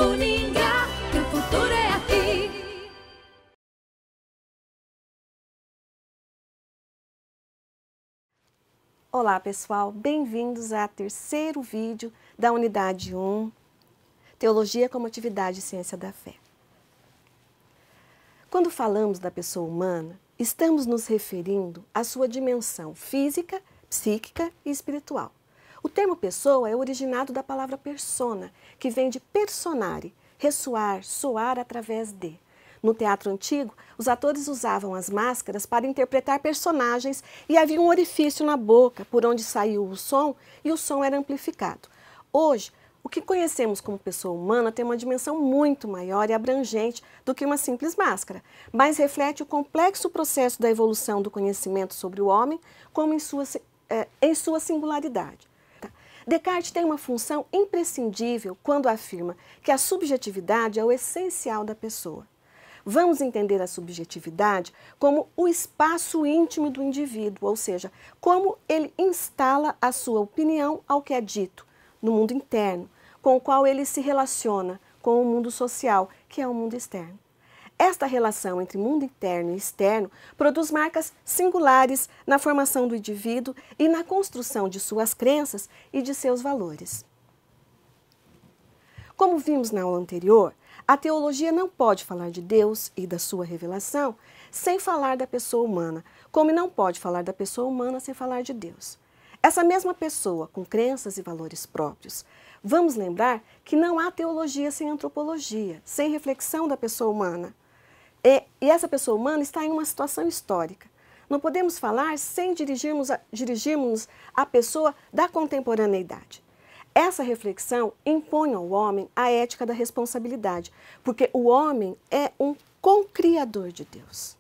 Uningá, que o futuro é aqui. Olá pessoal, bem-vindos ao terceiro vídeo da unidade 1, Teologia como Atividade e Ciência da Fé. Quando falamos da pessoa humana, estamos nos referindo à sua dimensão física, psíquica e espiritual. O termo pessoa é originado da palavra persona, que vem de personare, ressoar, soar através de. No teatro antigo, os atores usavam as máscaras para interpretar personagens e havia um orifício na boca por onde saiu o som e o som era amplificado. Hoje, o que conhecemos como pessoa humana tem uma dimensão muito maior e abrangente do que uma simples máscara, mas reflete o complexo processo da evolução do conhecimento sobre o homem como em sua singularidade. Descartes tem uma função imprescindível quando afirma que a subjetividade é o essencial da pessoa. Vamos entender a subjetividade como o espaço íntimo do indivíduo, ou seja, como ele instala a sua opinião ao que é dito no mundo interno, com o qual ele se relaciona com o mundo social, que é o mundo externo. Esta relação entre mundo interno e externo produz marcas singulares na formação do indivíduo e na construção de suas crenças e de seus valores. Como vimos na aula anterior, a teologia não pode falar de Deus e da sua revelação sem falar da pessoa humana, como não pode falar da pessoa humana sem falar de Deus. Essa mesma pessoa, com crenças e valores próprios. Vamos lembrar que não há teologia sem antropologia, sem reflexão da pessoa humana. E essa pessoa humana está em uma situação histórica. Não podemos falar sem dirigirmos à pessoa da contemporaneidade. Essa reflexão impõe ao homem a ética da responsabilidade, porque o homem é um concriador de Deus.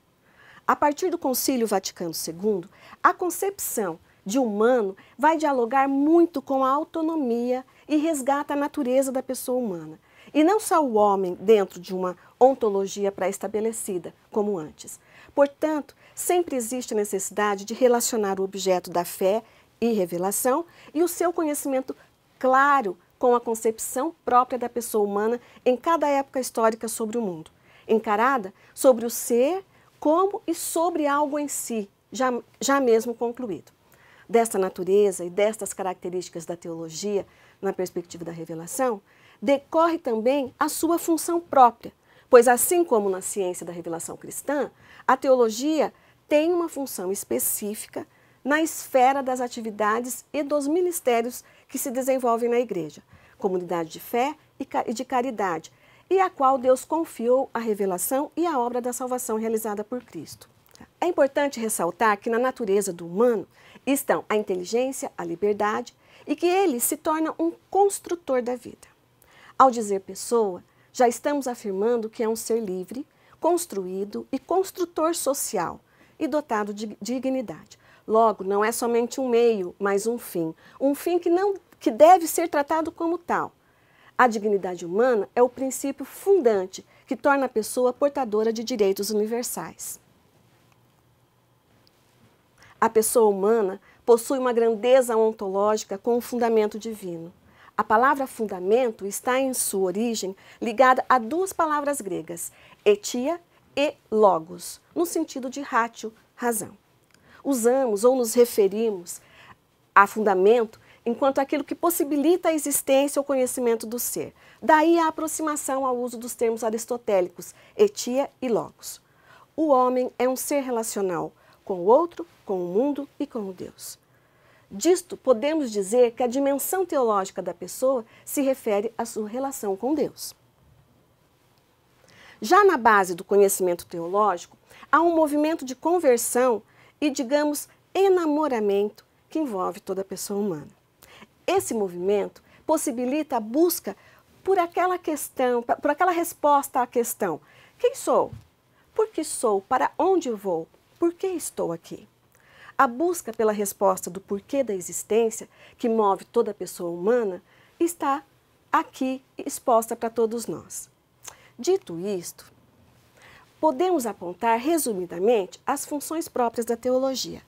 A partir do Concílio Vaticano II, a concepção de humano vai dialogar muito com a autonomia e resgata a natureza da pessoa humana. E não só o homem dentro de uma ontologia pré-estabelecida, como antes. Portanto, sempre existe a necessidade de relacionar o objeto da fé e revelação e o seu conhecimento claro com a concepção própria da pessoa humana em cada época histórica sobre o mundo, encarada sobre o ser, como e sobre algo em si, já mesmo concluído. Desta natureza e destas características da teologia, na perspectiva da revelação, decorre também a sua função própria, pois assim como na ciência da revelação cristã, a teologia tem uma função específica na esfera das atividades e dos ministérios que se desenvolvem na igreja, comunidade de fé e de caridade, e a qual Deus confiou a revelação e a obra da salvação realizada por Cristo. É importante ressaltar que na natureza do humano estão a inteligência, a liberdade, e que ele se torna um construtor da vida. Ao dizer pessoa, já estamos afirmando que é um ser livre, construído e construtor social e dotado de dignidade. Logo, não é somente um meio, mas um fim que deve ser tratado como tal. A dignidade humana é o princípio fundante que torna a pessoa portadora de direitos universais. A pessoa humana possui uma grandeza ontológica com um fundamento divino. A palavra fundamento está em sua origem ligada a duas palavras gregas, etia e logos, no sentido de ratio, razão. Usamos ou nos referimos a fundamento enquanto aquilo que possibilita a existência ou conhecimento do ser. Daí a aproximação ao uso dos termos aristotélicos, etia e logos. O homem é um ser relacional com o outro, com o mundo e com o Deus. Disto, podemos dizer que a dimensão teológica da pessoa se refere à sua relação com Deus. Já na base do conhecimento teológico, há um movimento de conversão e, digamos, enamoramento que envolve toda a pessoa humana. Esse movimento possibilita a busca por aquela questão, por aquela resposta à questão: quem sou? Por que sou? Para onde vou? Por que estou aqui? A busca pela resposta do porquê da existência, que move toda a pessoa humana, está aqui exposta para todos nós. Dito isto, podemos apontar resumidamente as funções próprias da teologia.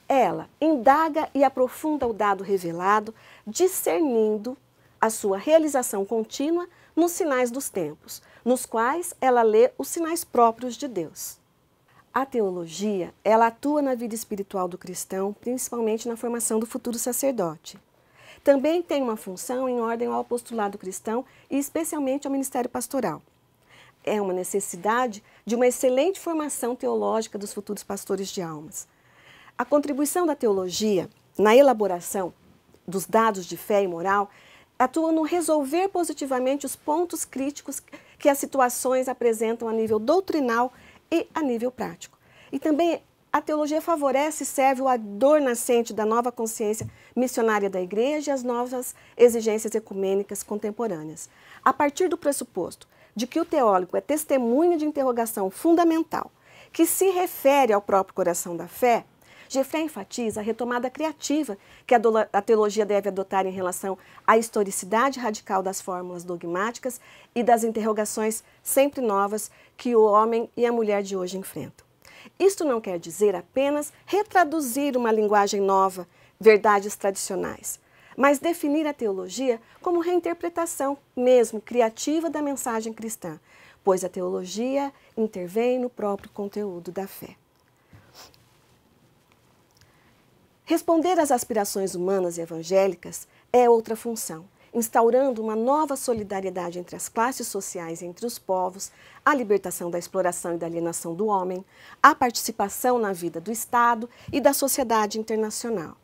Ela indaga e aprofunda o dado revelado, discernindo a sua realização contínua nos sinais dos tempos, nos quais ela lê os sinais próprios de Deus. A teologia, ela atua na vida espiritual do cristão, principalmente na formação do futuro sacerdote. Também tem uma função em ordem ao apostolado cristão e especialmente ao ministério pastoral. É uma necessidade de uma excelente formação teológica dos futuros pastores de almas. A contribuição da teologia na elaboração dos dados de fé e moral atua no resolver positivamente os pontos críticos que as situações apresentam a nível doutrinal e a nível prático. E também a teologia favorece e serve o ardor nascente da nova consciência missionária da Igreja e as novas exigências ecumênicas contemporâneas. A partir do pressuposto de que o teólogo é testemunha de interrogação fundamental, que se refere ao próprio coração da fé, Geoffrey enfatiza a retomada criativa que a teologia deve adotar em relação à historicidade radical das fórmulas dogmáticas e das interrogações sempre novas que o homem e a mulher de hoje enfrentam. Isto não quer dizer apenas retraduzir uma linguagem nova, verdades tradicionais, mas definir a teologia como reinterpretação mesmo criativa da mensagem cristã, pois a teologia intervém no próprio conteúdo da fé. Responder às aspirações humanas e evangélicas é outra função, instaurando uma nova solidariedade entre as classes sociais e entre os povos, a libertação da exploração e da alienação do homem, a participação na vida do Estado e da sociedade internacional.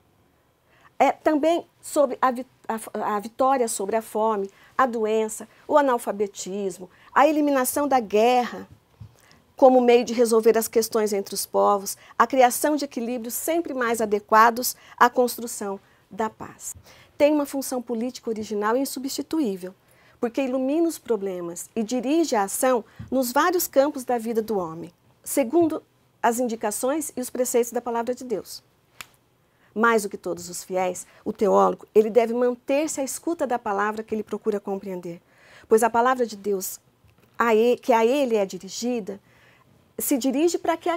É também sobre a vitória sobre a fome, a doença, o analfabetismo, a eliminação da guerra, como meio de resolver as questões entre os povos, a criação de equilíbrios sempre mais adequados à construção da paz. Tem uma função política original e insubstituível, porque ilumina os problemas e dirige a ação nos vários campos da vida do homem, segundo as indicações e os preceitos da palavra de Deus. Mais do que todos os fiéis, o teólogo ele deve manter-se à escuta da palavra que ele procura compreender, pois a palavra de Deus, que a ele é dirigida, se dirige para que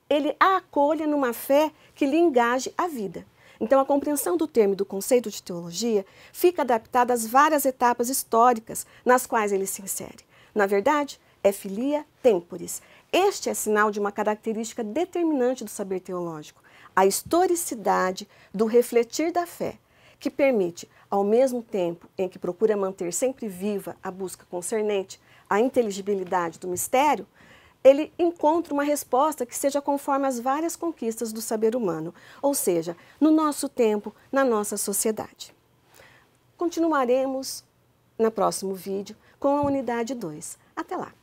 ele a acolha numa fé que lhe engaje a vida. Então, a compreensão do termo e do conceito de teologia fica adaptada às várias etapas históricas nas quais ele se insere. Na verdade, é filia temporis. Este é sinal de uma característica determinante do saber teológico, a historicidade do refletir da fé, que permite, ao mesmo tempo em que procura manter sempre viva a busca concernente à inteligibilidade do mistério, ele encontra uma resposta que seja conforme as várias conquistas do saber humano, ou seja, no nosso tempo, na nossa sociedade. Continuaremos no próximo vídeo com a unidade 2. Até lá!